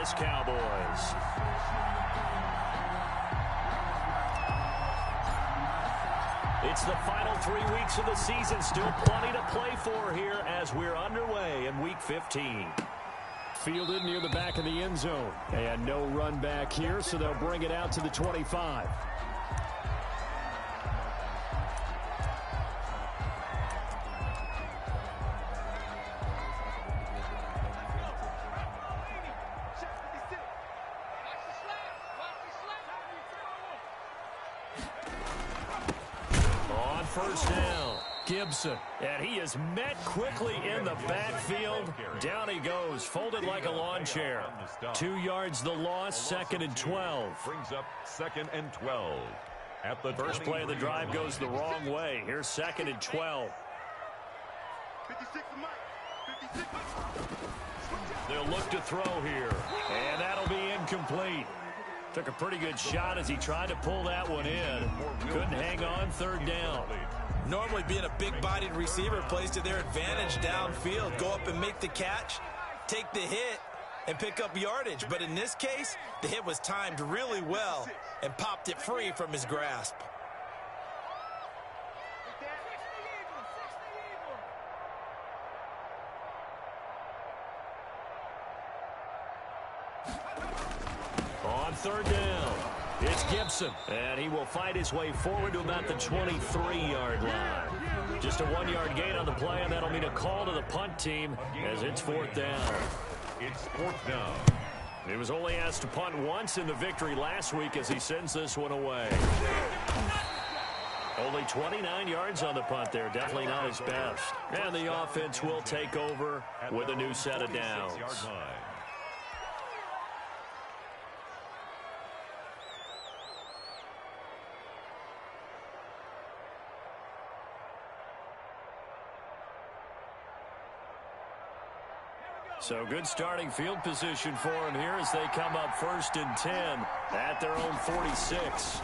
Dallas Cowboys. It's the final 3 weeks of the season. Still plenty to play for here as we're underway in Week 15. Fielded near the back of the end zone. And no run back here, so they'll bring it out to the 25. On first down, Gibson. And he is met quickly in the backfield. Down he goes, folded like a lawn chair. 2 yards the loss, 2nd and 12. Brings up 2nd and 12. At the First play of the drive goes the wrong way. Here's 2nd and 12. They'll look to throw here. And that'll be incomplete. Took a pretty good shot as he tried to pull that one in. Couldn't hang on, 3rd down. Normally being a big-bodied receiver plays to their advantage downfield. Go up and make the catch, take the hit, and pick up yardage. But in this case, the hit was timed really well and popped it free from his grasp. On 3rd down, it's Gibson. And he will fight his way forward to about the 23-yard line. Just a 1-yard gain on the play, and that'll mean a call to the punt team as it's 4th down. It's 4th down. He was only asked to punt once in the victory last week as he sends this one away. Only 29 yards on the punt there. Definitely not his best. And the offense will take over with a new set of downs. So good starting field position for him here as they come up 1st and 10 at their own 46.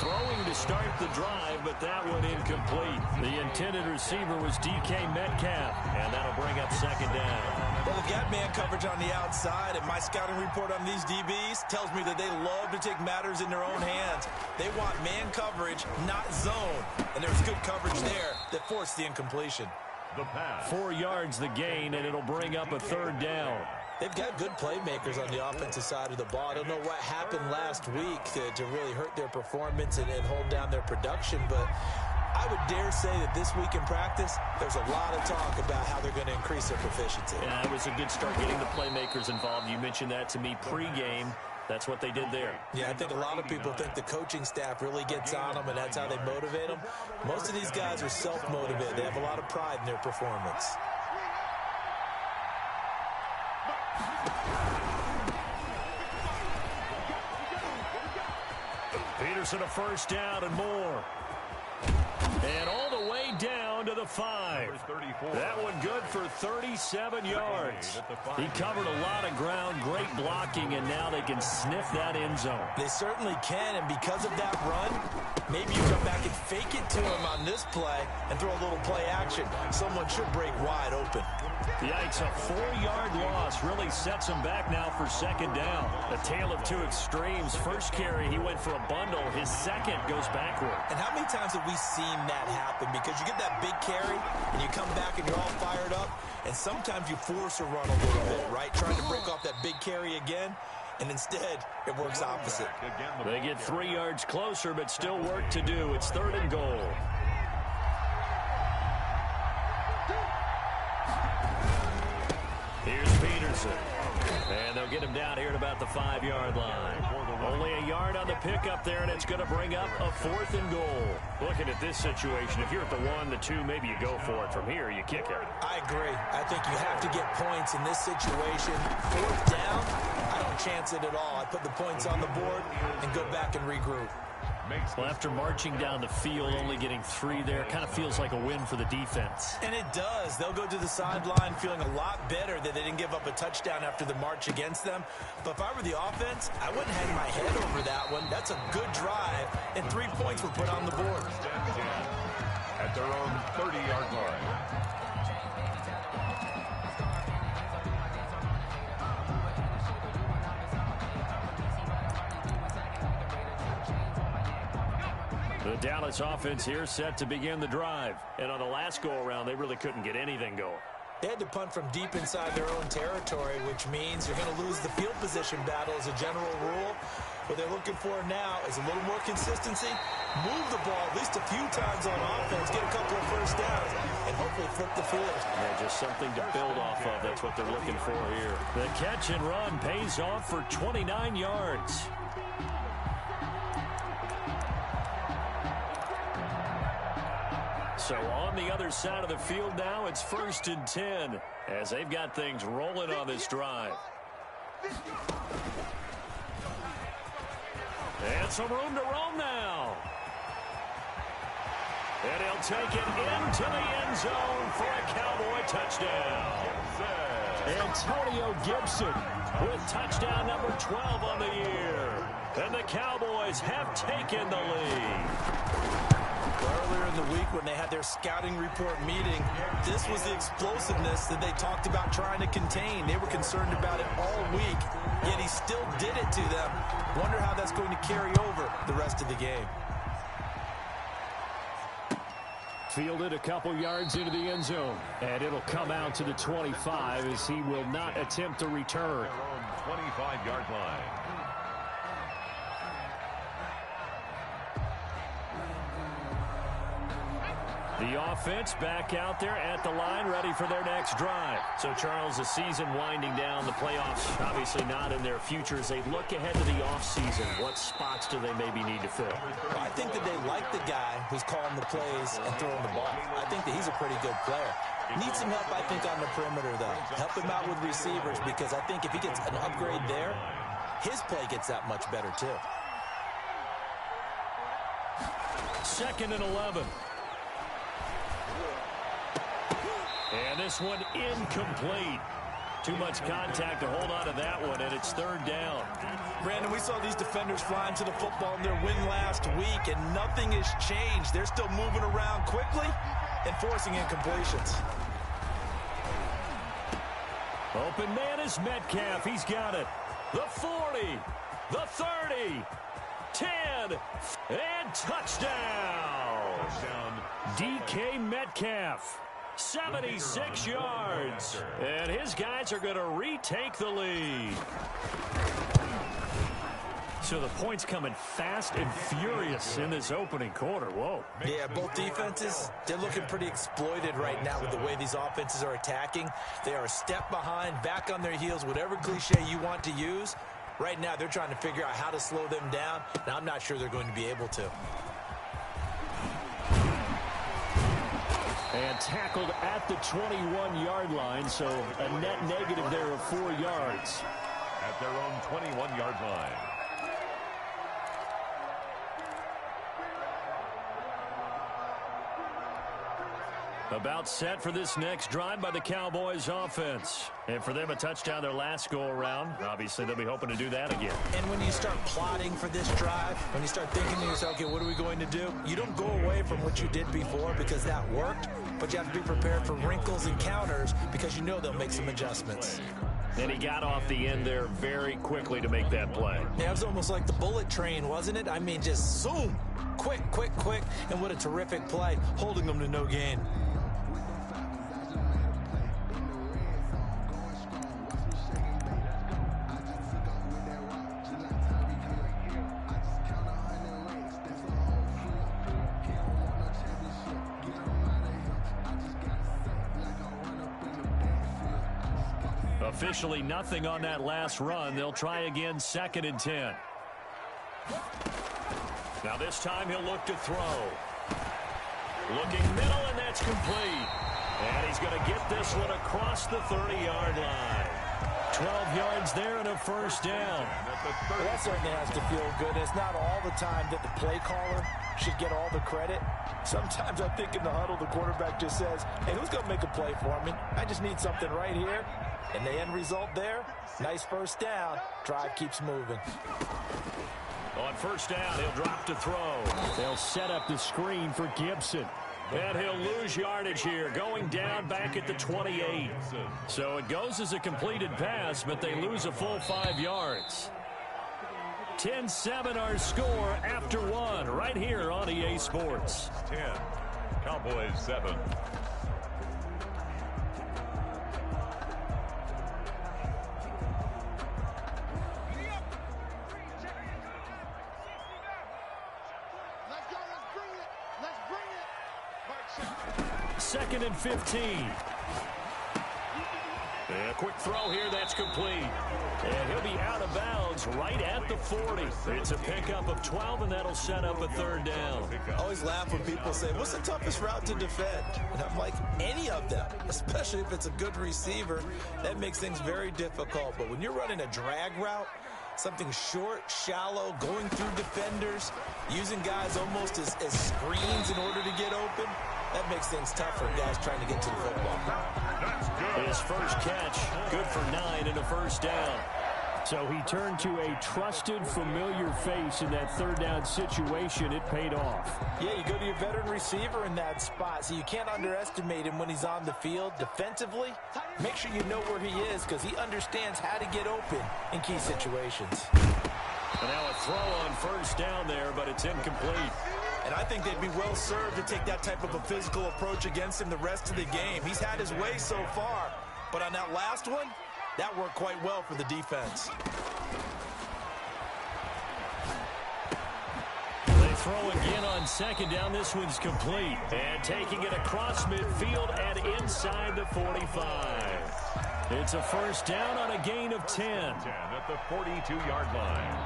Throwing to start the drive, but that one incomplete. The intended receiver was DK Metcalf, and that'll bring up 2nd down. Well, we've got man coverage on the outside, and my scouting report on these DBs tells me that they love to take matters in their own hands. They want man coverage, not zone, and there's good coverage there that forced the incompletion. The pass. 4 yards the gain, and it'll bring up a 3rd down. They've got good playmakers on the offensive side of the ball. I don't know what happened last week to really hurt their performance and hold down their production, but I would dare say that this week in practice, there's a lot of talk about how they're going to increase their proficiency. Yeah, it was a good start getting the playmakers involved. You mentioned that to me pregame. That's what they did there. Yeah, I think a lot of people think the coaching staff really gets on them, and that's how they motivate them. Most of these guys are self-motivated. They have a lot of pride in their performance. Peterson a 1st down and more. And all the way down to the 5. That one good for 37 yards. He covered a lot of ground, great blocking, and now they can sniff that end zone. They certainly can, and because of that run, maybe you come back and fake it to him on this play and throw a little play action. Someone should break wide open. Yikes, a 4-yard loss really sets him back now for 2nd down. A tale of 2 extremes. First carry, he went for a bundle. His second goes backward. And how many times have we seen that happen? Because you get that big carry, and you come back and you're all fired up, and sometimes you force a run a little bit, right? Trying to break off that big carry again, and instead, it works opposite. They get 3 yards closer, but still work to do. It's 3rd and goal. Here's Peterson. And they'll get him down here at about the 5-yard line. Only a yard on the pickup there, and it's going to bring up a 4th and goal. Looking at this situation, if you're at the 1, the 2, maybe you go for it. From here, you kick it. I agree. I think you have to get points in this situation. 4th down, I don't chance it at all. I put the points on the board and go back and regroup. Well, after marching down the field, only getting 3 there, kind of feels like a win for the defense. And it does. They'll go to the sideline feeling a lot better that they didn't give up a touchdown after the march against them. But if I were the offense, I wouldn't hang my head over that one. That's a good drive, and 3 points were put on the board. At their own 30-yard line. The Dallas offense here set to begin the drive. And on the last go-around, they really couldn't get anything going. They had to punt from deep inside their own territory, which means you're going to lose the field position battle as a general rule. What they're looking for now is a little more consistency, move the ball at least a few times on offense, get a couple of first downs, and hopefully flip the field. Yeah, just something to build off of. That's what they're looking for here. The catch and run pays off for 29 yards. So on the other side of the field now, it's 1st and 10 as they've got things rolling on this drive. And some room to roam now. And he'll take it into the end zone for a Cowboy touchdown. Antonio Gibson with touchdown number 12 on the year. And the Cowboys have taken the lead. Earlier in the week when they had their scouting report meeting, this was the explosiveness that they talked about trying to contain. They were concerned about it all week, yet he still did it to them. Wonder how that's going to carry over the rest of the game. Fielded a couple yards into the end zone, and it'll come out to the 25 as he will not attempt to return. 25-yard line. The offense back out there at the line, ready for their next drive. So, Charles, the season winding down, the playoffs obviously not in their future. As they look ahead to the offseason, what spots do they maybe need to fill? Well, I think that they like the guy who's calling the plays and throwing the ball. I think that he's a pretty good player. Needs some help, I think, on the perimeter, though. Help him out with receivers, because I think if he gets an upgrade there, his play gets that much better, too. 2nd and 11. And this one incomplete. Too much contact to hold on to that one, and it's 3rd down. Brandon, we saw these defenders flying to the football in their win last week, and nothing has changed. They're still moving around quickly and forcing incompletions. Open man is Metcalf. He's got it. The 40, the 30, 10, and touchdown. DK Metcalf. 76 yards. And his guys are going to retake the lead. So the points coming fast and furious in this opening quarter. Whoa. Yeah, both defenses, they're looking pretty exploited right now with the way these offenses are attacking. They are a step behind, back on their heels, whatever cliche you want to use. Right now, they're trying to figure out how to slow them down, and I'm not sure they're going to be able to. And tackled at the 21-yard line, so a net negative there of 4 yards. At their own 21-yard line. About set for this next drive by the Cowboys offense. And for them, a touchdown their last go-around. Obviously, they'll be hoping to do that again. And when you start plotting for this drive, when you start thinking to yourself, okay, what are we going to do? You don't go away from what you did before because that worked, but you have to be prepared for wrinkles and counters because you know they'll make some adjustments. And he got off the end there very quickly to make that play. Yeah, it was almost like the bullet train, wasn't it? I mean, just zoom, quick, quick, quick, and what a terrific play, holding them to no gain. Officially nothing on that last run. They'll try again, 2nd and 10. Now this time he'll look to throw. Looking middle, and that's complete. And he's going to get this one across the 30-yard line. 12 yards there and a first down. Well, that certainly has to feel good. It's not all the time that the play caller should get all the credit. Sometimes I think in the huddle, the quarterback just says, hey, who's going to make a play for me? I just need something right here. And the end result there, nice first down. Drive keeps moving. On first down, he'll drop to throw. They'll set up the screen for Gibson. And he'll lose yardage here, going down back at the 28. So it goes as a completed pass, but they lose a full 5 yards. 10-7 our score after one right here on EA Sports. 10, Cowboys 7. Second and 15. A quick throw here, that's complete. And he'll be out of bounds right at the 40. It's a pickup of 12, and that'll set up a third down. I always laugh when people say, what's the toughest route to defend? And I'm like, any of them, especially if it's a good receiver. That makes things very difficult. But when you're running a drag route, something short, shallow, going through defenders, using guys almost as screens in order to get open, that makes things tough for guys trying to get to the football. His first catch, good for 9 and a first down. So he turned to a trusted, familiar face in that third down situation. It paid off. Yeah, you go to your veteran receiver in that spot, so you can't underestimate him when he's on the field. Defensively, make sure you know where he is because he understands how to get open in key situations. And now a throw on first down there, but it's incomplete. And I think they'd be well served to take that type of a physical approach against him the rest of the game. He's had his way so far, but on that last one, that worked quite well for the defense. They throw again on second down. This one's complete. And taking it across midfield and inside the 45. It's a first down on a gain of 10. 10 at the 42-yard line.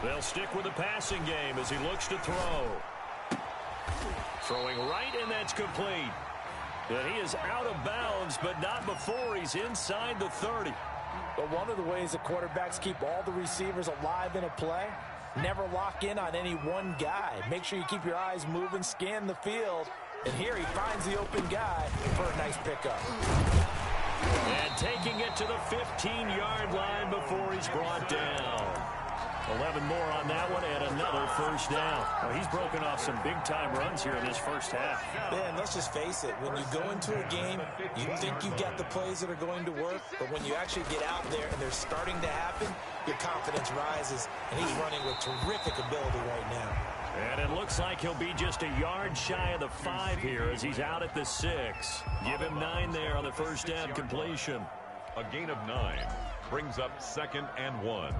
They'll stick with the passing game as he looks to throw. Throwing right, and that's complete. And he is out of bounds, but not before he's inside the 30. But one of the ways that quarterbacks keep all the receivers alive in a play, never lock in on any one guy. Make sure you keep your eyes moving, scan the field. And here he finds the open guy for a nice pickup. And taking it to the 15-yard line before he's brought down. 11 more on that one and another first down. Well, he's broken off some big-time runs here in this first half. Man, let's just face it. When you go into a game, you think you've got the plays that are going to work, but when you actually get out there and they're starting to happen, your confidence rises, and he's running with terrific ability right now. And it looks like he'll be just a yard shy of the 5 here as he's out at the 6. Give him 9 there on the first down completion. A gain of 9 brings up 2nd and 1.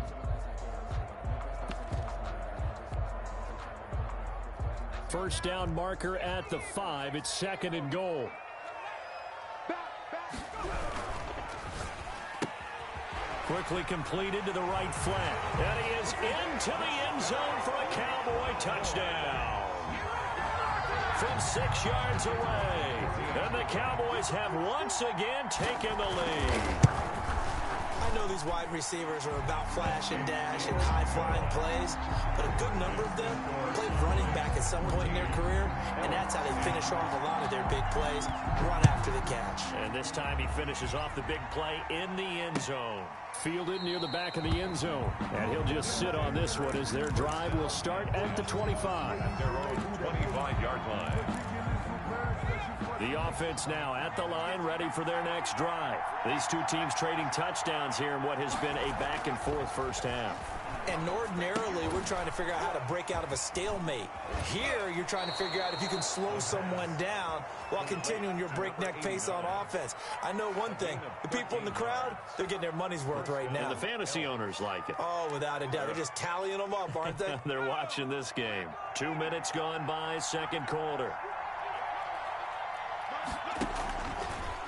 First down marker at the 5. It's 2nd and goal. Quickly completed to the right flat. And he is into the end zone for a Cowboy touchdown. From 6 yards away. And the Cowboys have once again taken the lead. I know these wide receivers are about flash and dash and high-flying plays, but a good number of them played running back at some point in their career, and that's how they finish off a lot of their big plays, run after the catch. And this time he finishes off the big play in the end zone. Fielded near the back of the end zone. And he'll just sit on this one as their drive will start at the 25. At their own 25-yard line. The offense now at the line, ready for their next drive. These two teams trading touchdowns here in what has been a back-and-forth first half. And ordinarily, we're trying to figure out how to break out of a stalemate. Here, you're trying to figure out if you can slow someone down while continuing your breakneck pace on offense. I know one thing. The people in the crowd, they're getting their money's worth right now. And the fantasy owners like it. Oh, without a doubt. They're just tallying them up, aren't they? They're watching this game. 2 minutes gone by, second quarter.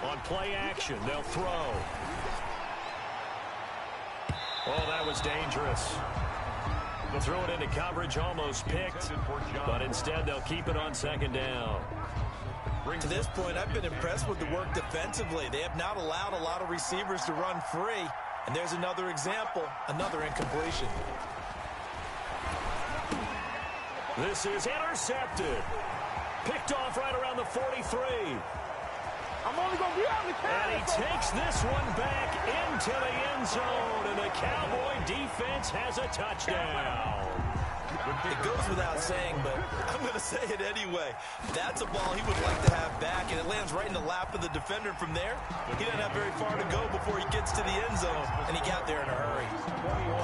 On play action, they'll throw. Oh, that was dangerous. They'll throw it into coverage, almost picked, but instead they'll keep it on second down. To this point, I've been impressed with the work defensively. They have not allowed a lot of receivers to run free, and there's another example, another incompletion. This is intercepted. Picked off right around the 43. I'm only going to be on the catch. And he takes this one back into the end zone, and the Cowboy defense has a touchdown. It goes without saying, but I'm going to say it anyway. That's a ball he would like to have back, and it lands right in the lap of the defender from there. He doesn't have very far to go before he gets to the end zone, and he got there in a hurry.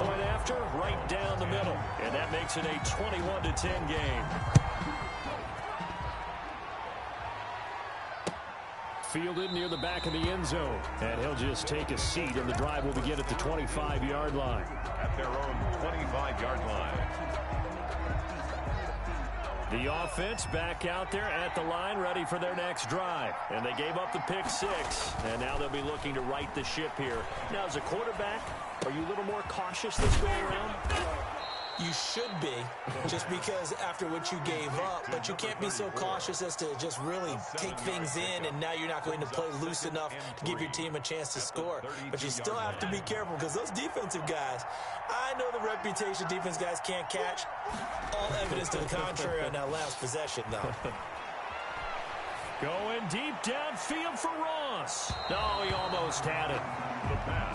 Point after, right down the middle, and that makes it a 21-10 game. Fielded near the back of the end zone, and he'll just take a seat, and the drive will begin at the 25-yard line. At their own 25-yard line. The offense back out there at the line, ready for their next drive. And they gave up the pick 6, and now they'll be looking to right the ship here. Now, as a quarterback, are you a little more cautious this go around? You should be, just because after what you gave up, but you can't be so cautious as to just really take things in, and now you're not going to play loose enough to give your team a chance to score. But you still have to be careful, because those defensive guys, I know the reputation defense guys can't catch. All evidence to the contrary on that last possession, though. Going deep downfield for Ross. No, he almost had it.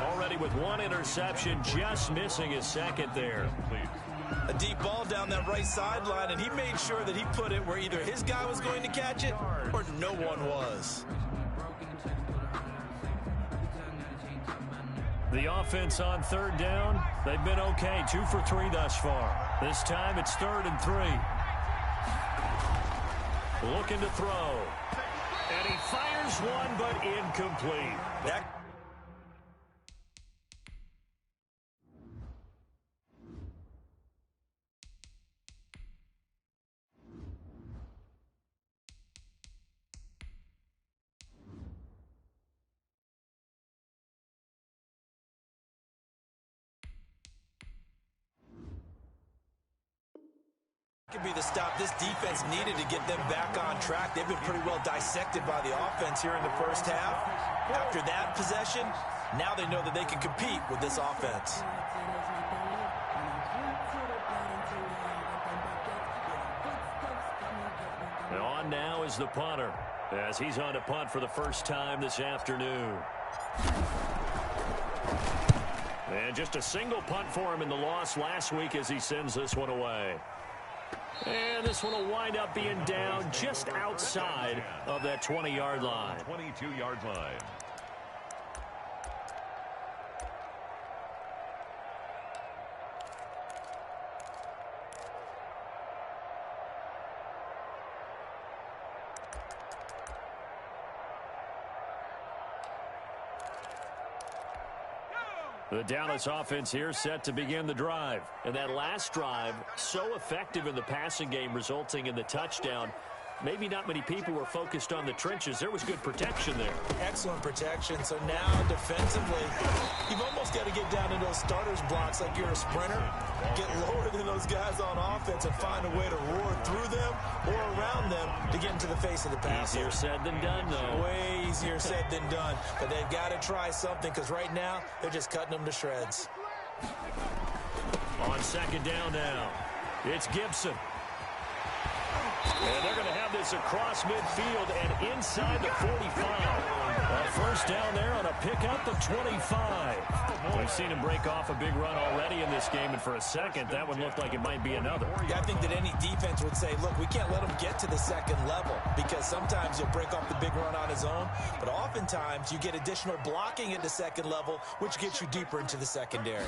Already with one interception, just missing his second there. A deep ball down that right sideline, and he made sure that he put it where either his guy was going to catch it or no one was. The offense on third down, they've been okay. 2 for 3 thus far. This time it's 3rd and 3. Looking to throw. And he fires one, but incomplete. That could be the stop this defense needed to get them back on track. They've been pretty well dissected by the offense here in the first half. After that possession, now they know that they can compete with this offense. And on now is the punter, as he's on to punt for the first time this afternoon. And just a single punt for him in the loss last week as he sends this one away. And this one will wind up being down just outside of that 20-yard line. 22-yard line. The Dallas offense here set to begin the drive. And that last drive, so effective in the passing game, resulting in the touchdown. Maybe not many people were focused on the trenches. There was good protection there. Excellent protection. So now defensively, you've almost got to get down in those starters blocks like you're a sprinter. Get lower than those guys on offense and find a way to roar through them or around them to get into the face of the passer. Easier said than done, though. Way easier said than done. But they've got to try something, because right now they're just cutting them to shreds. On second down now, it's Gibson. And they're going to have this across midfield and inside the 45. A first down there on a pickup of 25. We've seen him break off a big run already in this game, and for a second, that one looked like it might be another. Yeah, I think that any defense would say, look, we can't let him get to the second level, because sometimes he'll break off the big run on his own, but oftentimes you get additional blocking at the second level, which gets you deeper into the secondary.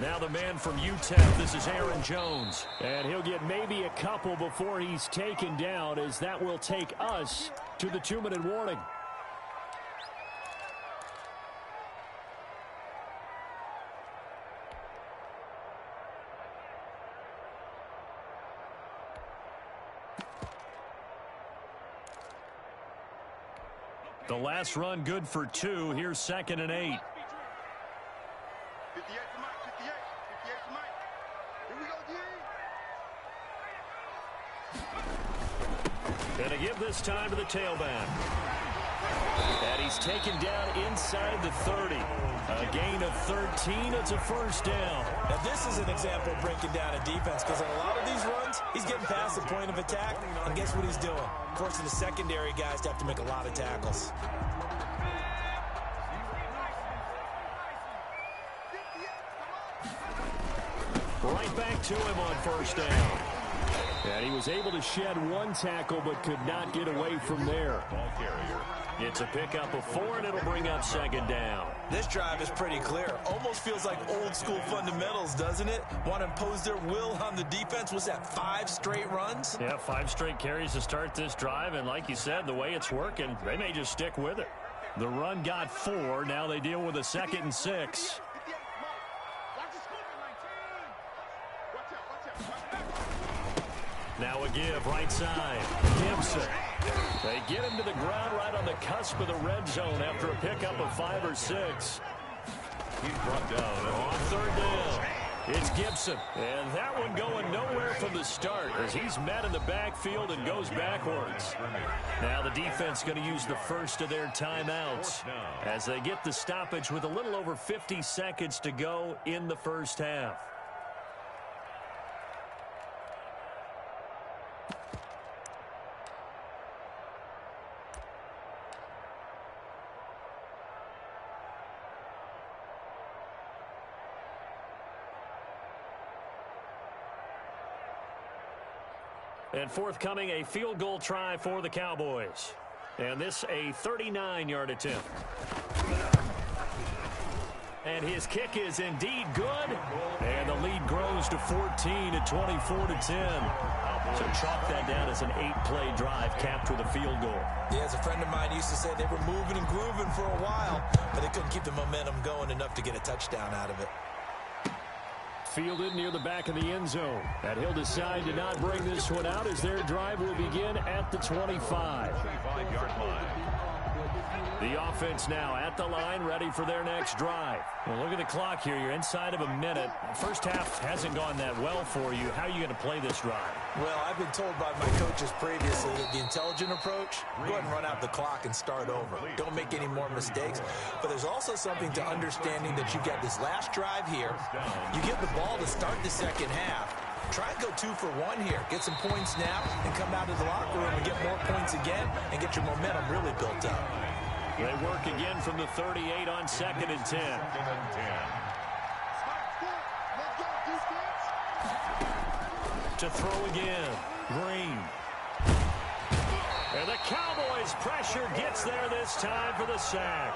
Now the man from UTEP, this is Aaron Jones. And he'll get maybe a couple before he's taken down, as that will take us to the 2-minute warning. The last run good for 2. Here's 2nd and 8. Gonna give this time to the tailback. And he's taken down inside the 30. A gain of 13. It's a first down. Now this is an example of breaking down a defense, because on a lot of these runs, he's getting past the point of attack, and guess what he's doing? Forcing the secondary guys to have to make a lot of tackles. right back to him on first down. And he was able to shed one tackle but could not get away from there. Ball carrier. It's a pickup of 4, and it'll bring up second down. This drive is pretty clear. Almost feels like old school fundamentals, doesn't it? Want to impose their will on the defense. Was that 5 straight runs? Yeah, 5 straight carries to start this drive, and like you said, the way it's working, they may just stick with it. The run got 4. Now they deal with a 2nd and 6. Now a give, right side. Gibson. They get him to the ground right on the cusp of the red zone after a pickup of 5 or 6. He's brought down On third down, it's Gibson. And that one going nowhere from the start as he's met in the backfield and goes backwards. Now the defense going to use the first of their timeouts as they get the stoppage with a little over 50 seconds to go in the first half. And forthcoming, a field goal try for the Cowboys. And this a 39-yard attempt. And his kick is indeed good. And the lead grows to 14 at 24-10. So chalk that down as an 8-play drive capped with a field goal. Yeah, as a friend of mine used to say, they were moving and grooving for a while, but they couldn't keep the momentum going enough to get a touchdown out of it. Fielded near the back of the end zone. And he'll decide to not bring this one out as their drive will begin at the 25. 25-yard line. The offense now at the line, ready for their next drive. Well, look at the clock here. You're inside of a minute. First half hasn't gone that well for you. How are you going to play this drive? Well, I've been told by my coaches previously that the intelligent approach, go ahead and run out the clock and start over. Don't make any more mistakes. But there's also something to understanding that you get this last drive here. You get the ball to start the second half. Try and go 2 for 1 here. Get some points now and come out of the locker room and get more points again and get your momentum really built up. They work again from the 38 on 2nd and 10. 2nd and 10. To throw again, Green. And the Cowboys' pressure gets there this time for the sack.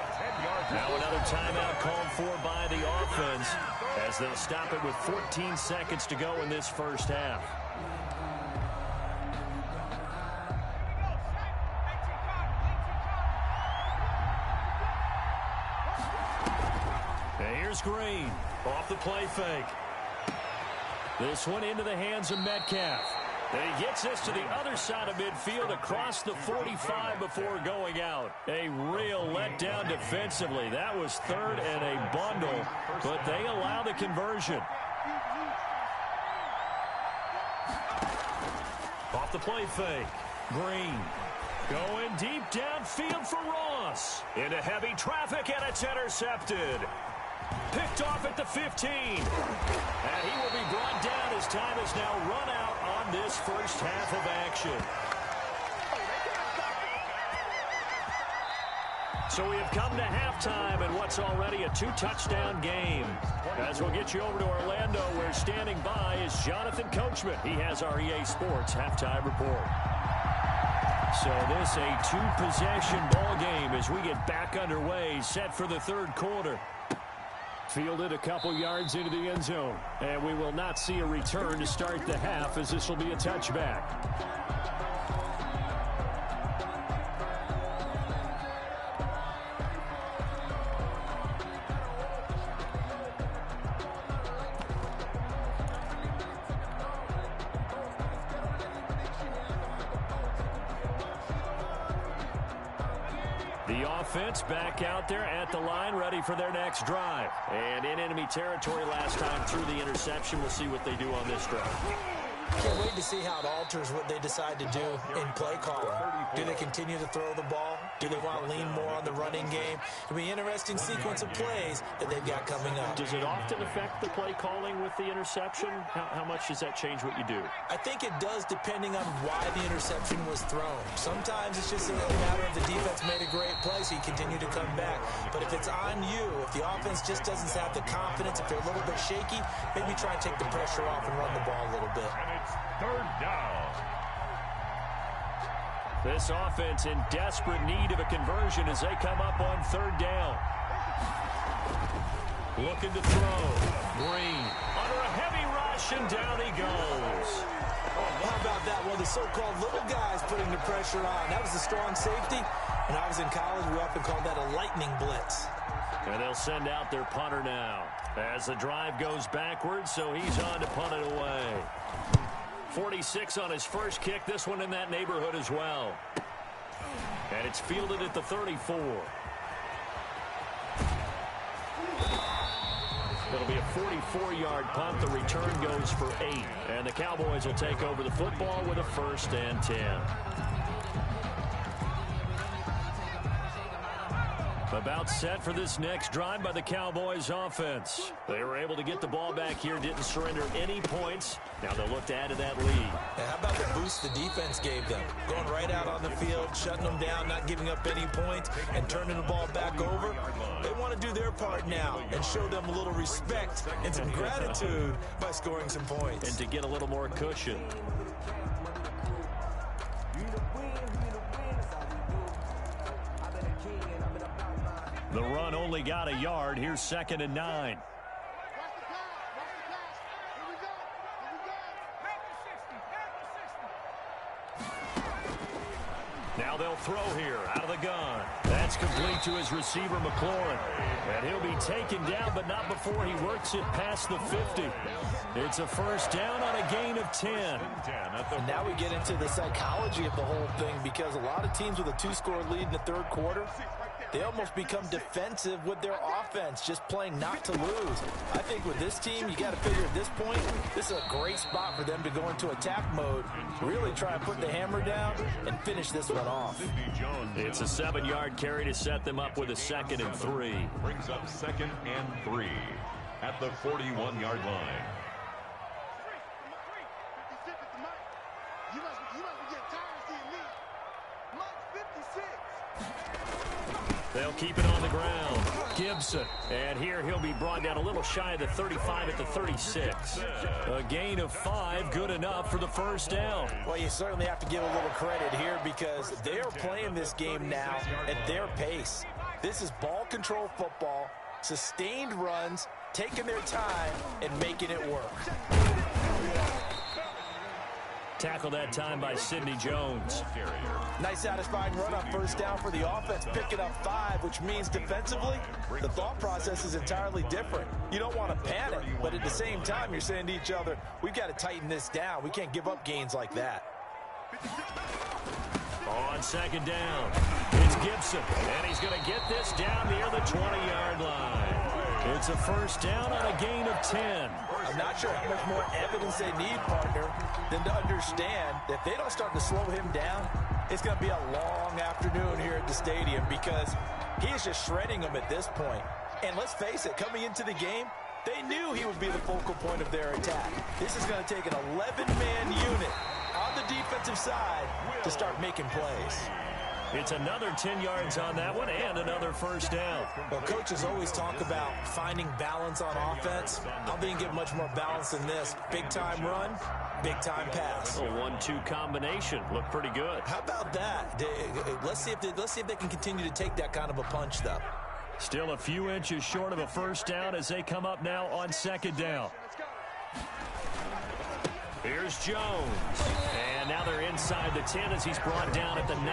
Now another timeout called for by the offense as they'll stop it with 14 seconds to go in this first half. And here's Green off the play fake. This one into the hands of Metcalf. And he gets this to the other side of midfield across the 45 before going out. A real letdown defensively. That was 3rd and a bundle, but they allow the conversion. Off the play fake. Green going deep downfield for Ross. Into heavy traffic, and it's intercepted. Picked off at the 15. And he will be brought down as time is now run out on this first half of action. So we have come to halftime in what's already a 2-touchdown game. As we'll get you over to Orlando, where standing by is Jonathan Coachman. He has our EA Sports halftime report. So this a 2-possession ball game as we get back underway, set for the 3rd quarter. Fielded a couple yards into the end zone. And we will not see a return to start the half as this will be a touchback. Offense back out there at the line, ready for their next drive. And in enemy territory last time through the interception. We'll see what they do on this drive. Can't wait to see how it alters what they decide to do in play calling. Do they continue to throw the ball? Do they want to lean more on the running game? It'll be an interesting sequence of plays that they've got coming up. Does it often affect the play calling with the interception? How much does that change what you do? I think it does, depending on why the interception was thrown. Sometimes it's just a matter of the defense made a great play, so you continue to come back. But if it's on you, if the offense just doesn't have the confidence, if they're a little bit shaky, maybe try and take the pressure off and run the ball a little bit. And it's third down. This offense in desperate need of a conversion as they come up on third down. Looking to throw. Green under a heavy rush, and down he goes. Oh, how about that? One of the so-called little guys putting the pressure on. That was a strong safety. When I was in college, we often called that a lightning blitz. And they'll send out their punter now as the drive goes backwards, so he's on to punt it away. 46 on his first kick, this one in that neighborhood as well. And it's fielded at the 34. It'll be a 44-yard punt. The return goes for 8. And the Cowboys will take over the football with a 1st and 10. About set for this next drive by the Cowboys offense. They were able to get the ball back here, didn't surrender any points. Now they'll look to add to that lead. Yeah, how about the boost the defense gave them? Going right out on the field, shutting them down, not giving up any points, and turning the ball back over. They want to do their part now and show them a little respect and some gratitude by scoring some points. And to get a little more cushion. The run only got a yard. Here's 2nd and 9. Now they'll throw here out of the gun. That's complete to his receiver, McLaurin. And he'll be taken down, but not before he works it past the 50. It's a 1st down on a gain of 10. And now we get into the psychology of the whole thing, because a lot of teams with a 2-score lead in the third quarter, they almost become defensive with their offense, just playing not to lose. I think with this team, you got to figure at this point, this is a great spot for them to go into attack mode, really try and put the hammer down and finish this one off. It's a 7-yard carry to set them up with a 2nd and 3. Brings up 2nd and 3 at the 41-yard line. They'll keep it on the ground. Gibson. And here he'll be brought down a little shy of the 35 at the 36. A gain of 5, good enough for the 1st down. Well, you certainly have to give a little credit here, because they are playing this game now at their pace. This is ball control football, sustained runs, taking their time and making it work. Tackled that time by Sidney Jones. Nice satisfying run on 1st down for the offense, picking up 5, which means defensively, the thought process is entirely different. You don't want to panic, but at the same time, you're saying to each other, we've got to tighten this down. We can't give up gains like that. On 2nd down, it's Gibson, and he's going to get this down near the 20-yard line. It's a 1st down on a gain of 10. I'm not sure how much more evidence they need, partner, than to understand that if they don't start to slow him down, it's going to be a long afternoon here at the stadium, because he is just shredding them at this point. And let's face it, coming into the game, they knew he would be the focal point of their attack. This is going to take an 11-man unit on the defensive side to start making plays. It's another 10 yards on that one and another 1st down. Well, coaches always talk about finding balance on offense. I don't think you get much more balance than this. Big-time run, big-time pass. A 1-2 combination. Looked pretty good. How about that? Let's see if they can continue to take that kind of a punch, though. Still a few inches short of a 1st down as they come up now on 2nd down. Here's Jones. And now they're inside the 10 as he's brought down at the 9.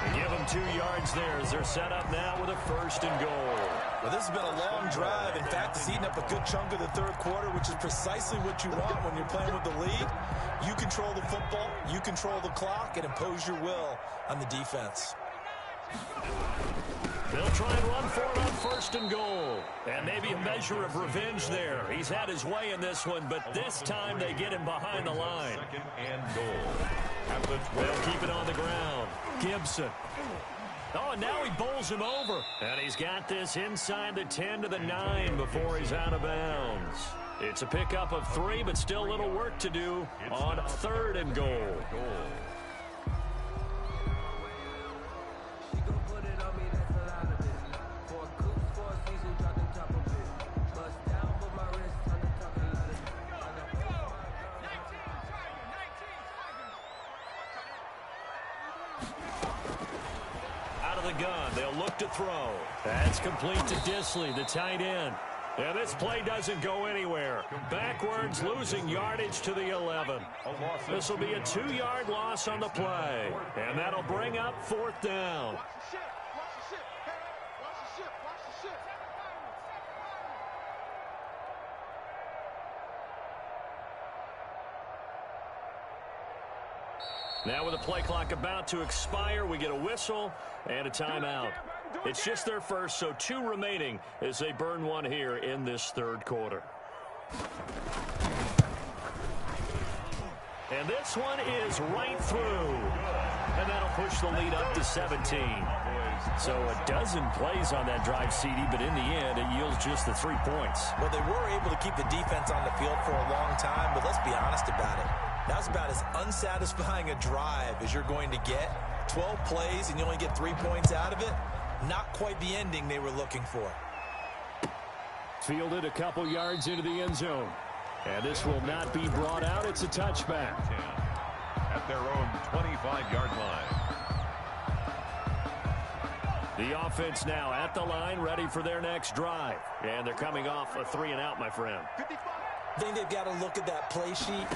They give him 2 yards there as they're set up now with a 1st and goal. Well, this has been a long drive. In fact, it's eaten up a good chunk of the third quarter, which is precisely what you want when you're playing with the lead. You control the football, you control the clock, and impose your will on the defense. They'll try and run for it on 1st and goal. And maybe a measure of revenge there. He's had his way in this one, but this time they get him behind the line. 2nd and goal. They'll keep it on the ground. Gibson. Oh, and now he bowls him over. And he's got this inside the 10 to the 9 before he's out of bounds. It's a pickup of 3, but still a little work to do on 3rd and goal. The gun. They'll look to throw. That's complete to Disley, the tight end. And this play doesn't go anywhere. Backwards, losing yardage to the 11. This will be a 2-yard loss on the play. And that'll bring up 4th down. Now with the play clock about to expire, we get a whistle and a timeout. It's just their first, so 2 remaining as they burn one here in this 3rd quarter. And this one is right through. And that'll push the lead up to 17. So a dozen plays on that drive, CD, but in the end, it yields just the 3 points. Well, they were able to keep the defense on the field for a long time, but let's be honest about it. That's about as unsatisfying a drive as you're going to get. 12 plays and you only get 3 points out of it. Not quite the ending they were looking for. Fielded a couple yards into the end zone. And this will not be brought out. It's a touchback. At their own 25-yard line. The offense now at the line, ready for their next drive. And they're coming off a 3-and-out, my friend. I think they've got to look at that play sheet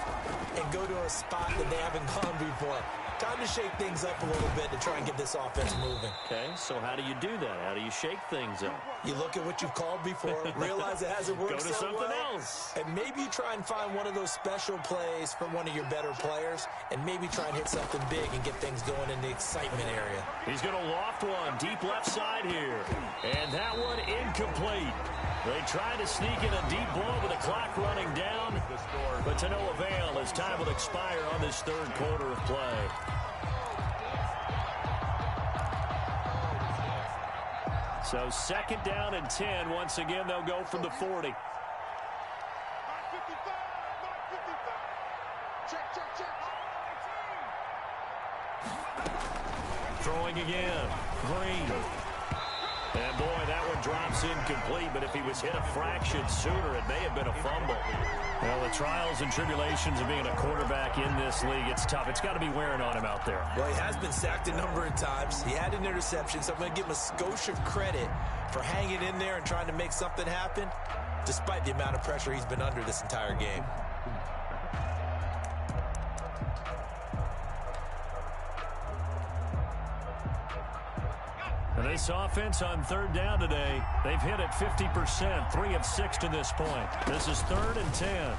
and go to a spot that they haven't gone before. Time to shake things up a little bit to try and get this offense moving. Okay, so how do you do that? How do you shake things up? You look at what you've called before, realize it hasn't worked Go to so something well, else. and maybe you try and find one of those special plays from one of your better players, and maybe try and hit something big and get things going in the excitement area. He's going to loft one deep left side here, and that one incomplete. They try to sneak in a deep blow with the clock running down, but to no avail as time will expire on this 3rd quarter of play. So 2nd down and 10. Once again, they'll go from the 40. Throwing again. Green. And boy, that one drops incomplete, but if he was hit a fraction sooner, it may have been a fumble. Well, the trials and tribulations of being a quarterback in this league, it's tough. It's got to be wearing on him out there. Well, he has been sacked a number of times. He had an interception, so I'm going to give him a skosh of credit for hanging in there and trying to make something happen, despite the amount of pressure he's been under this entire game. This offense on 3rd down today, they've hit it 50%, 3 of 6 to this point. This is 3rd and 10.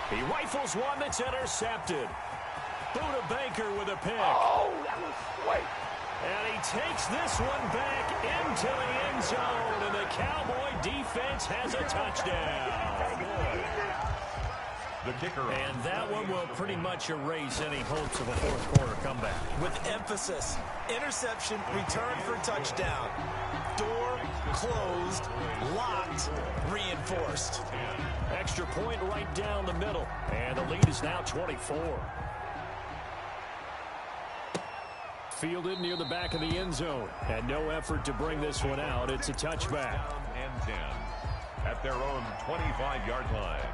He rifles one that's intercepted. Buda Baker with a pick. Oh, that was sweet. And he takes this one back into the end zone, and the Cowboy defense has a touchdown. The kicker. And that one will pretty much erase any hopes of a 4th quarter comeback. With emphasis, interception, return for touchdown. Door closed, locked, reinforced. Extra point right down the middle, and the lead is now 24. Fielded near the back of the end zone, and no effort to bring this one out. It's a touchback. And 10 at their own 25-yard line.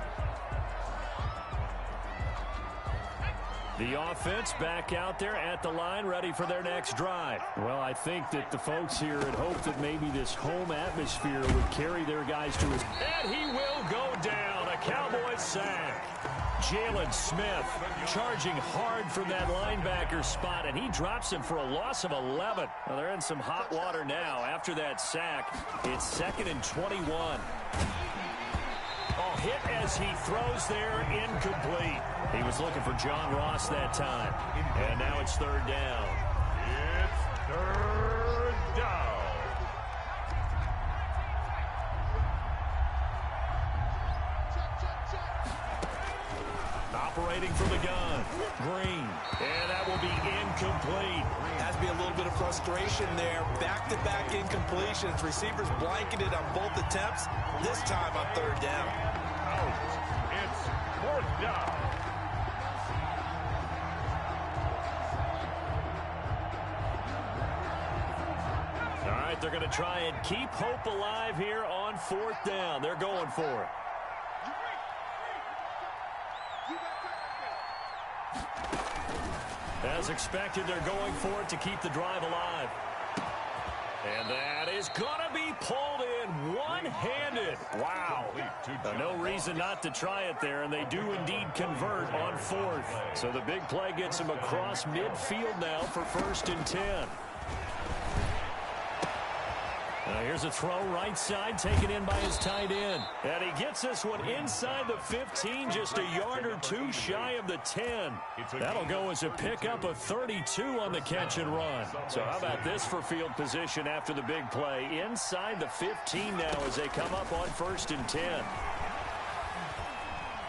The offense back out there at the line, ready for their next drive. Well, I think that the folks here had hoped that maybe this home atmosphere would carry their guys to his... And he will go down. A Cowboys sack. Jalen Smith charging hard from that linebacker spot, and he drops him for a loss of 11. Well, they're in some hot water now. After that sack, it's 2nd and 21. Hit as he throws there, incomplete. He was looking for John Ross that time. And now it's 3rd down. It's 3rd down. waiting for the gun. Green. And that will be incomplete. Has to be a little bit of frustration there. Back-to-back incompletions. Receivers blanketed on both attempts. This time on third down. Out. It's fourth down. All right, they're going to try and keep hope alive here on fourth down. They're going for it. As expected, they're going for it to keep the drive alive. And that is going to be pulled in one-handed. Wow. No reason not to try it there, and they do indeed convert on fourth. So the big play gets them across midfield now for 1st and 10. Here's a throw right side taken in by his tight end. And he gets this one inside the 15, just a yard or two shy of the 10. That'll go as a pickup of 32 on the catch and run. So how about this for field position after the big play? Inside the 15 now as they come up on 1st and 10.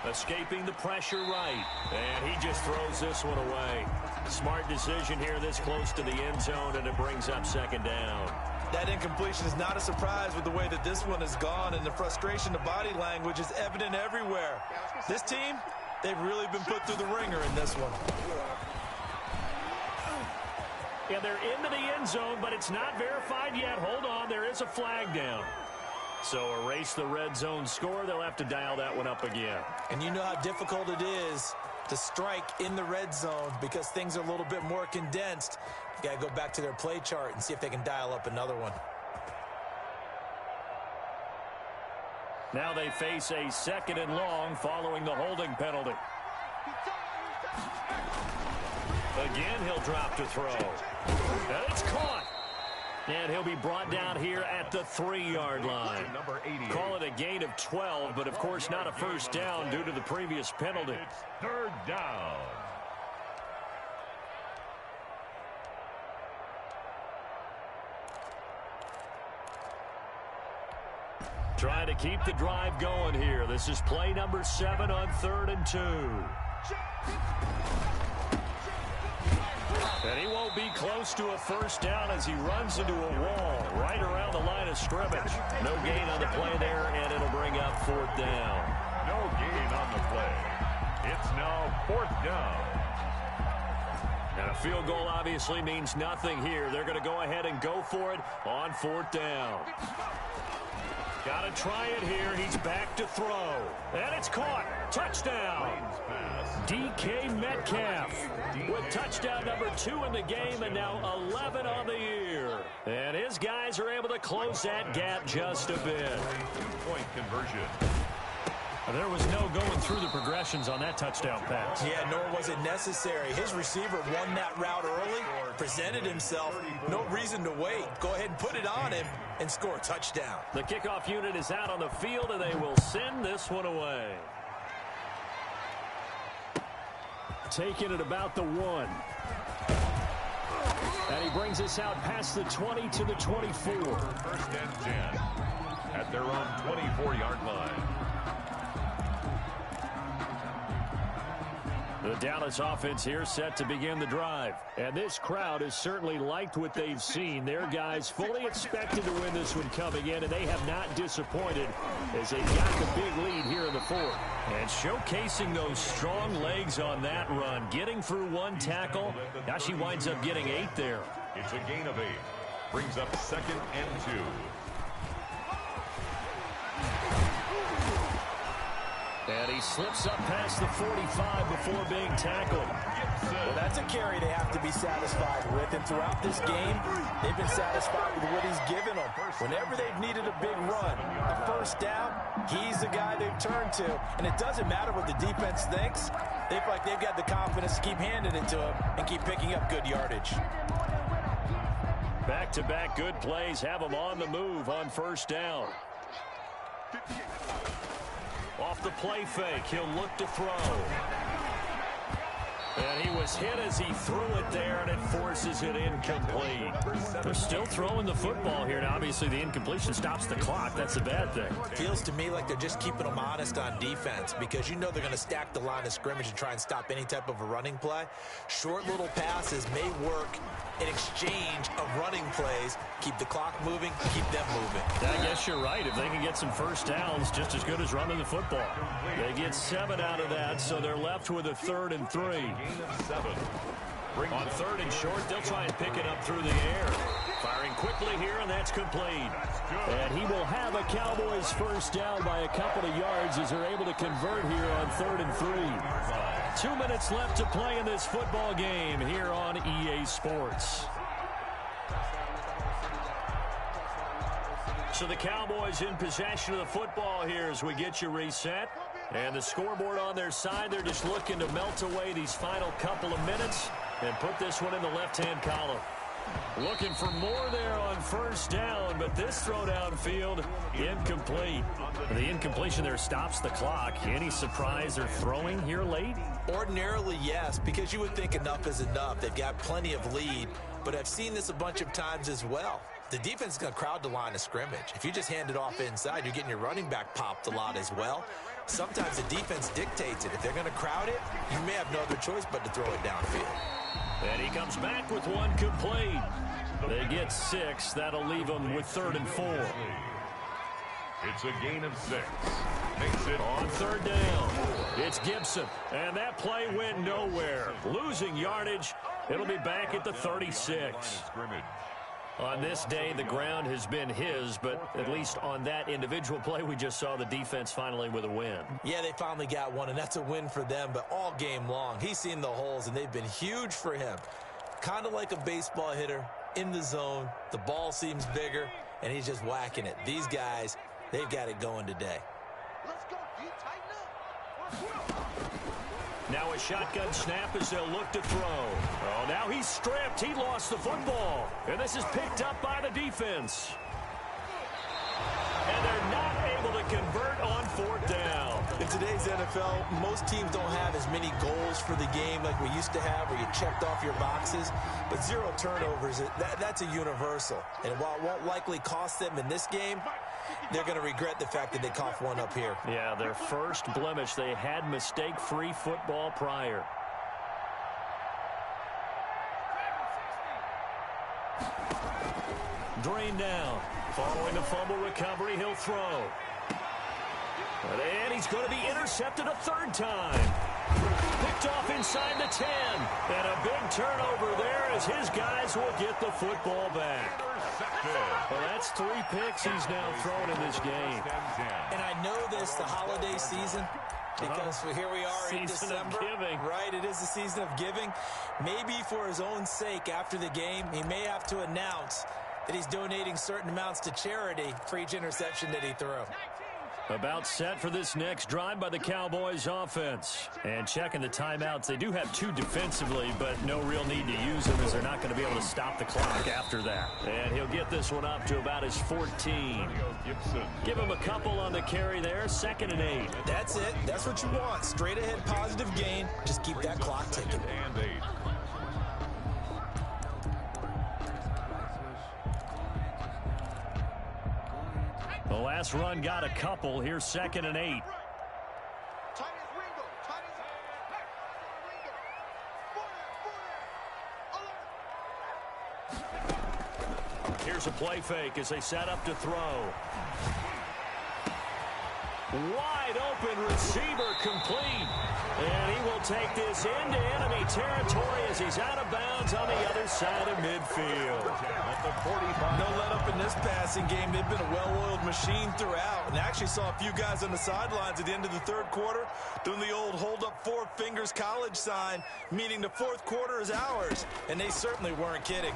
Escaping the pressure right. And he just throws this one away. Smart decision here this close to the end zone, and it brings up 2nd down. That incompletion is not a surprise with the way that this one has gone, and the frustration of body language is evident everywhere. This team, they've really been put through the ringer in this one. Yeah, they're into the end zone, but it's not verified yet. Hold on, there is a flag down. So erase the red zone score. They'll have to dial that one up again. And you know how difficult it is to strike in the red zone because things are a little bit more condensed. You got to go back to their play chart and see if they can dial up another one. Now they face a 2nd and long following the holding penalty. Again, he'll drop to throw. And it's caught. And he'll be brought down here at the 3-yard line. Call it a gain of 12, but of course not a first down due to the previous penalty. It's 3rd down. Trying to keep the drive going here. This is play number 7 on 3rd and 2. And he won't be close to a first down as he runs into a wall right around the line of scrimmage. No gain on the play there, and it'll bring up 4th down. No gain on the play. It's now 4th down. And a field goal obviously means nothing here. They're going to go ahead and go for it on 4th down. Got to try it here. He's back to throw. And it's caught. Touchdown. DK Metcalf with touchdown number 2 in the game and now 11 on the year. And his guys are able to close that gap just a bit. 2-point conversion. There was no going through the progressions on that touchdown pass. Yeah, nor was it necessary. His receiver won that route early, presented himself. No reason to wait. Go ahead and put it on him and score a touchdown. The kickoff unit is out on the field, and they will send this one away. Taking it about the 1. And he brings us out past the 20 to the 24. 1st and 10 at their own 24-yard line. The Dallas offense here set to begin the drive. And this crowd has certainly liked what they've seen. Their guys fully expected to win this one coming in, and they have not disappointed as they got the big lead here in the 4th. And showcasing those strong legs on that run, getting through 1 tackle. Now she winds up getting 8 there. It's a gain of 8. Brings up 2nd and 2. And he slips up past the 45 before being tackled. Well, that's a carry they have to be satisfied with. And throughout this game, they've been satisfied with what he's given them. Whenever they've needed a big run, a first down, he's the guy they've turned to. And it doesn't matter what the defense thinks. They feel like they've got the confidence to keep handing it to him and keep picking up good yardage. Back-to-back good plays have him on the move on first down. Off the play fake, he'll look to throw. And he was hit as he threw it there, and it forces it incomplete. They're still throwing the football here. Now, obviously, the incompletion stops the clock. That's a bad thing. Feels to me like they're just keeping them honest on defense because you know they're going to stack the line of scrimmage and try and stop any type of a running play. Short little passes may work in exchange of running plays. Keep the clock moving, keep them moving. I guess you're right. If they can get some first downs, just as good as running the football. They get 7 out of that, so they're left with a 3rd and 3. On 3rd and short, they'll try and pick it up through the air. Firing quickly here, and that's complete. And he will have a Cowboys first down by a couple of yards as they're able to convert here on 3rd and 3. 2 minutes left to play in this football game here on EA Sports. So the Cowboys in possession of the football here as we get you reset. And the scoreboard on their side, they're just looking to melt away these final couple of minutes and put this one in the left-hand column. Looking for more there on first down, but this throw downfield, incomplete. The incompletion there stops the clock. Any surprise they're throwing here late? Ordinarily, yes, because you would think enough is enough. They've got plenty of lead, but I've seen this a bunch of times as well. The defense is going to crowd the line of scrimmage. If you just hand it off inside, you're getting your running back popped a lot as well. Sometimes the defense dictates it. If they're going to crowd it, you may have no other choice but to throw it downfield. And he comes back with one complete. They get 6. That'll leave them with 3rd and 4. It's a gain of 6. Makes it on 3rd down. It's Gibson. And that play went nowhere. Losing yardage. It'll be back at the 36. On this day, the ground has been his, but at least on that individual play, we just saw the defense finally with a win. Yeah, they finally got one, and that's a win for them, but all game long, he's seen the holes, and they've been huge for him. Kind of like a baseball hitter in the zone. The ball seems bigger, and he's just whacking it. These guys, they've got it going today. Let's go. You tighten up. Now a shotgun snap as they'll look to throw. Oh, now he's stripped. He lost the football. And this is picked up by the defense. And they're not able to convert on 4th down. In today's NFL, most teams don't have as many goals for the game like we used to have where you checked off your boxes. But 0 turnovers, that's a universal. And while it won't likely cost them in this game, they're going to regret the fact that they coughed one up here. Yeah, their first blemish. They had mistake-free football prior. Drain down. Following the fumble recovery, he'll throw. And he's going to be intercepted a 3rd time. Picked off inside the 10. And a big turnover there as his guys will get the football back. Well, that's 3 picks he's now thrown in this game. And I know this, the holiday season, because here we are in December. Season of giving. Right, it is the season of giving. Maybe for his own sake after the game, he may have to announce that he's donating certain amounts to charity for each interception that he threw. About set for this next drive by the Cowboys offense. And checking the timeouts. They do have 2 defensively, but no real need to use them as they're not going to be able to stop the clock after that. And he'll get this one up to about his 14. Give him a couple on the carry there. 2nd and 8. That's it. That's what you want. Straight ahead positive gain. Just keep that clock ticking. And 8. The last run got a couple. Here's 2nd and 8. Here's a play fake as they set up to throw. Wide open receiver complete. And he will take this into enemy territory as he's out of bounds on the other side of midfield. No let up in this passing game. They've been a well-oiled machine throughout. And actually saw a few guys on the sidelines at the end of the 3rd quarter doing the old hold up 4 fingers college sign, meaning the 4th quarter is ours. And they certainly weren't kidding.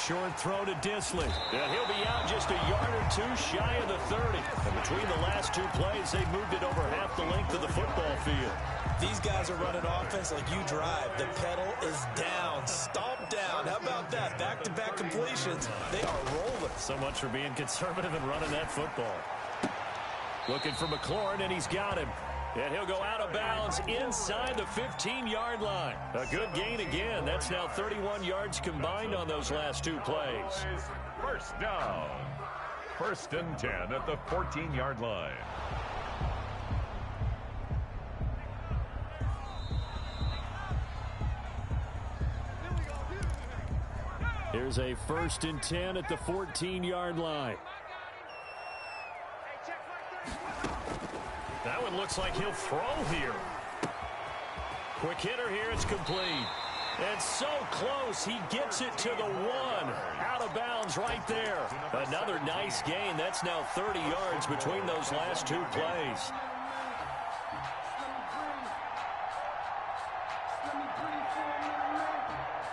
Short throw to Disley. And he'll be out just a yard or 2 shy of the 30. And between the last 2 plays, they moved it over half the length of the football field. These guys are running offense like you drive. The pedal is down. Stomp down. How about that? Back-to-back completions. They are rolling. So much for being conservative and running that football. Looking for McLaurin, and he's got him. And he'll go out of bounds inside the 15-yard line. A good gain again. That's now 31 yards combined on those last two plays. First down. 1st and 10 at the 14-yard line. Here's a 1st and 10 at the 14-yard line. That one looks like he'll throw here. Quick hitter here. It's complete. And so close. He gets it to the 1. Out of bounds right there. Another nice gain. That's now 30 yards between those last two plays.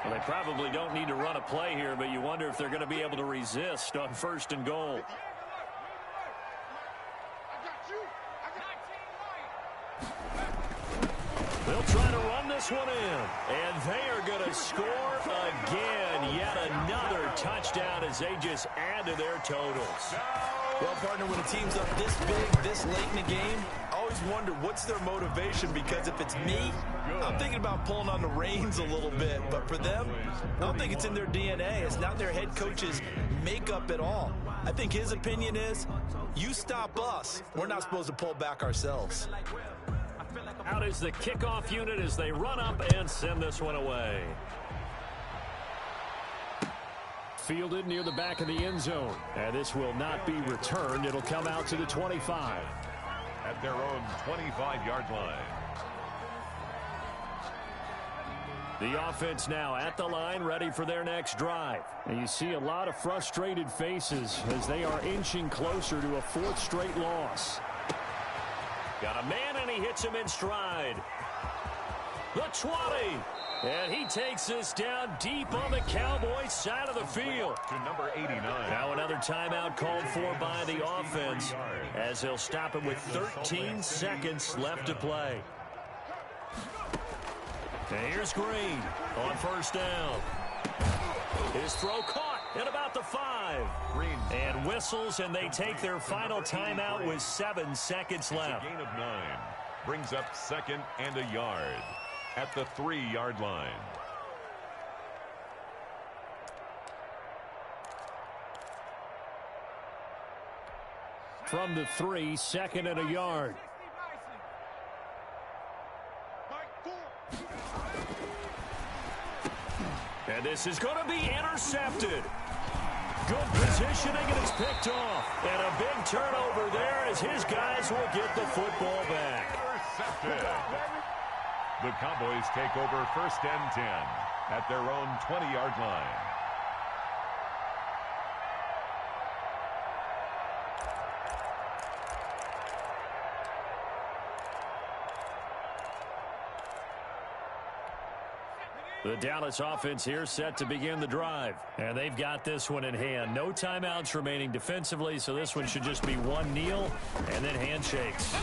Well, they probably don't need to run a play here, but you wonder if they're going to be able to resist on 1st and goal. They'll try to run this one in, and they are going to score again. Yet another touchdown as they just add to their totals. Well, partner, when a team's up this big, this late in the game, I always wonder what's their motivation, because if it's me, I'm thinking about pulling on the reins a little bit. But for them, I don't think it's in their DNA. It's not their head coach's makeup at all. I think his opinion is, you stop us, we're not supposed to pull back ourselves. Out is the kickoff unit as they run up and send this one away. Fielded near the back of the end zone. And this will not be returned. It'll come out to the 25. At their own 25-yard line. The offense now at the line, ready for their next drive. And you see a lot of frustrated faces as they are inching closer to a 4th straight loss. Got a man, and he hits him in stride. The 20. And he takes this down deep on the Cowboys side of the field. To number 89. Now another timeout called for by the offense as they'll stop it with 13 seconds left to play. And here's Green on 1st down. His throw caught at about the 5. And whistles, and they take their final timeout with 7 seconds left. A gain of 9. Brings up 2nd and a yard at the 3-yard line. From the 3, 2nd and a yard. And this is going to be intercepted. Good positioning, and it's picked off. And a big turnover there as his guys will get the football back. Intercepted. The Cowboys take over 1st and 10 at their own 20-yard line. The Dallas offense here set to begin the drive. And they've got this one in hand. No timeouts remaining defensively, so this one should just be one kneel and then handshakes.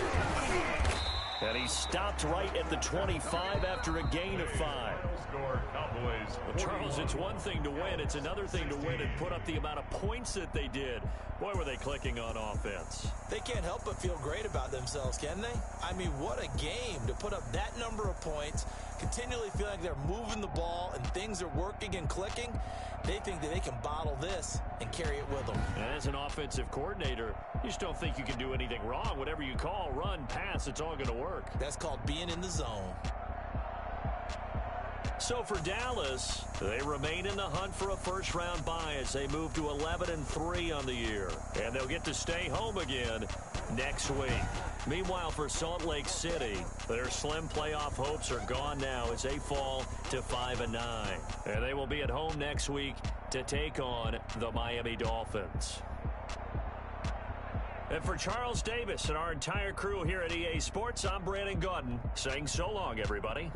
And he stopped right at the 25 after a gain of 5. Well, Charles, it's one thing to win. It's another thing to win and put up the amount of points that they did. Boy, were they clicking on offense. They can't help but feel great about themselves, can they? I mean, what a game to put up that number of points, continually feeling like they're moving the ball and things are working and clicking. They think that they can bottle this and carry it with them. And as an offensive coordinator, you just don't think you can do anything wrong. Whatever you call, run, pass, it's all going to work. That's called being in the zone. So for Dallas, they remain in the hunt for a first-round bye as they move to 11-3 on the year. And they'll get to stay home again next week. Meanwhile, for Salt Lake City, their slim playoff hopes are gone now as they fall to 5-9. And they will be at home next week to take on the Miami Dolphins. And for Charles Davis and our entire crew here at EA Sports, I'm Brandon Gaudin saying so long, everybody.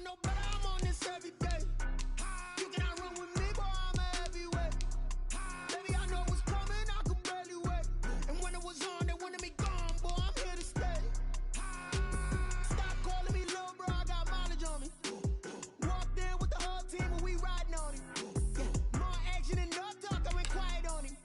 no better, I'm on this every day. You cannot run with me, boy, I'm a heavyweight. Baby, I know what's coming, I could barely wait. And when it was on, they wanted me gone, boy, I'm here to stay. Stop calling me little bro, I got mileage on me. Walked in with the whole team and we riding on him. Yeah, more action and no talk, I went quiet on him.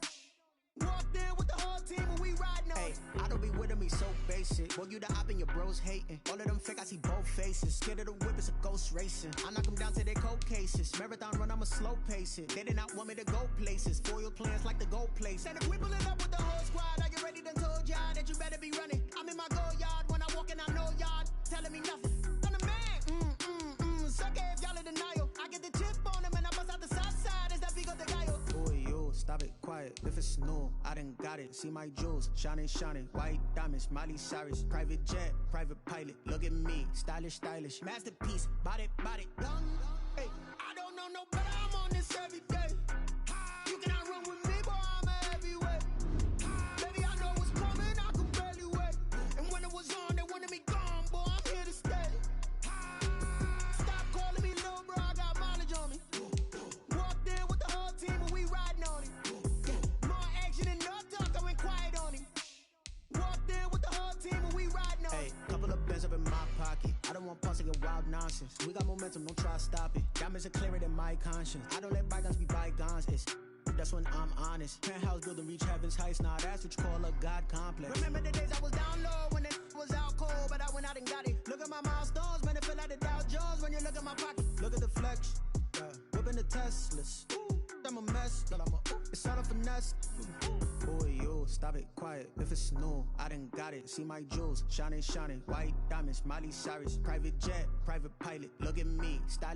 Walked in with the whole team and we riding on him. I don't be with him, he's so basic. Boy, you the op and your bros hating. All of them fake, I see both faces. Scared of the whip, it's a ghost racing. I knock them down to their cold cases. Marathon run, I'ma slow pace it. They did not want me to go places. Foil plans like the gold place. And if we pulling up with the whole squad, I get ready to told y'all that you better be running. I'm in my go yard when I walk in, I know y'all telling me nothing. I'm the man, suck it if y'all in denial. I get the chip on them and I bust out the south side. Is that Vigo de Gallo? Boy, yo, stop it, quiet. If it's new, I done got it. See my jewels, shining, shining. White diamonds, Miley Cyrus. Private jet, private pilot. Look at me, stylish, stylish. Masterpiece, body, body. Young, hey, I don't know no better. I'm on this every day. You cannot run with me, boy, I'm a heavyweight. Baby, I know what's coming, I could barely wait. And when it was on, they wanted me gone, boy, I'm here to stay. Stop calling me little bro, I got mileage on me. Walked in with the whole team and we riding on him. Yeah, more action and no talk, I went quiet on him. Walked in with the whole team and we riding on him. Hey, couple of bands up in my pocket. I don't want pulse to get wild nonsense. We got momentum, don't try to stop it. Diamonds are clearer than my conscience. I don't let bygones be bygones. It's that's when I'm honest. Penthouse building reach heaven's heights. Nah, that's what you call a God complex. Remember the days I was down low when it was out cold, but I went out and got it. Look at my milestones, man, it feel like the Dow Jones when you look at my pocket. Look at the flex, yeah. Whipping the Teslas. Ooh, I'm a mess, but I'm a it's all a finesse. Boy, yo, stop it, quiet. If it's new, I done got it. See my jewels, shining, shining. White diamonds, Miley Cyrus. Private jet, private pilot. Look at me, stylish.